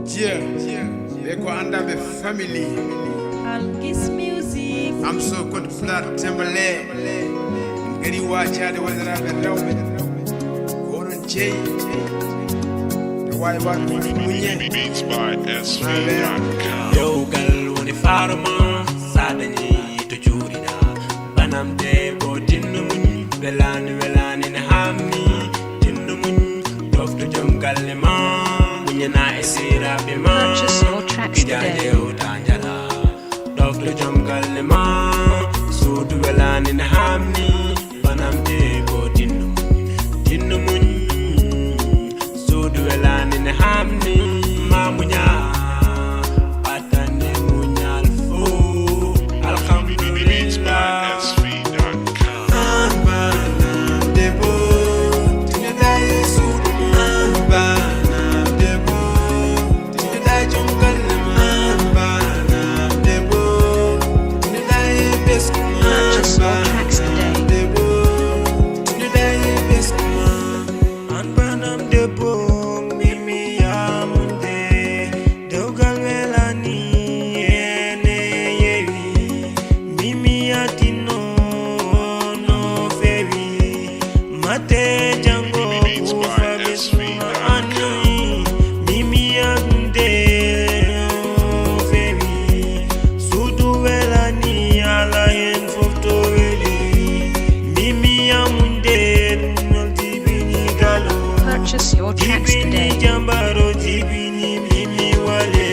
Yeah, they go under the family. Algis Music. I'm so good blood Timberland. Gary watch out the weather of the road. Gordon J. The white one Beats by SV.com. Yo, girl, when you follow me, suddenly to Jurina. Banam de bo tinnumun, velani na hamni, tinnumun, dof to jum galema. Purchase your tracks today. Dr. Jungle Lema, so do a land in Hamni, Banam Debo Tinumun, so do a land in Hamni, Mamunya, Patane Munyal Fo, Beats by Alhamdulillah. SV.com. Banam Debo, Tinadai Sudan, Banam Debo, Tinadai Jungle Lema, Banam Debo, Tinadai Biscuit, Purchase your tracks today. Banam Debo, Mimi Amunde, Dogal Velani, Ene Yevi, Mimi Atino, no Fevi, Mate Jango, Beats by SV.com. Mimi Amunde, Fevi, Sudu Velani, Alain Fotoveli, Mimi Amunde, Multibini Galo. Purchase your tracks today. Jambaro jibini mimi wale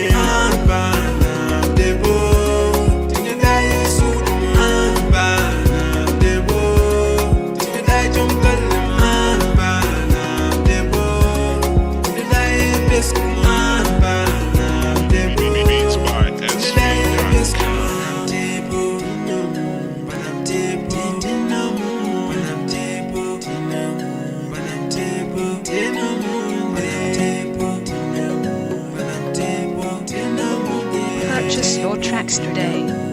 Banam Debo Tinadai Sudan Banam Debo Tinadai Jungle Banam Debo Tinadai Biscuit Banam Debo Beats by SV.com. Purchase your tracks today.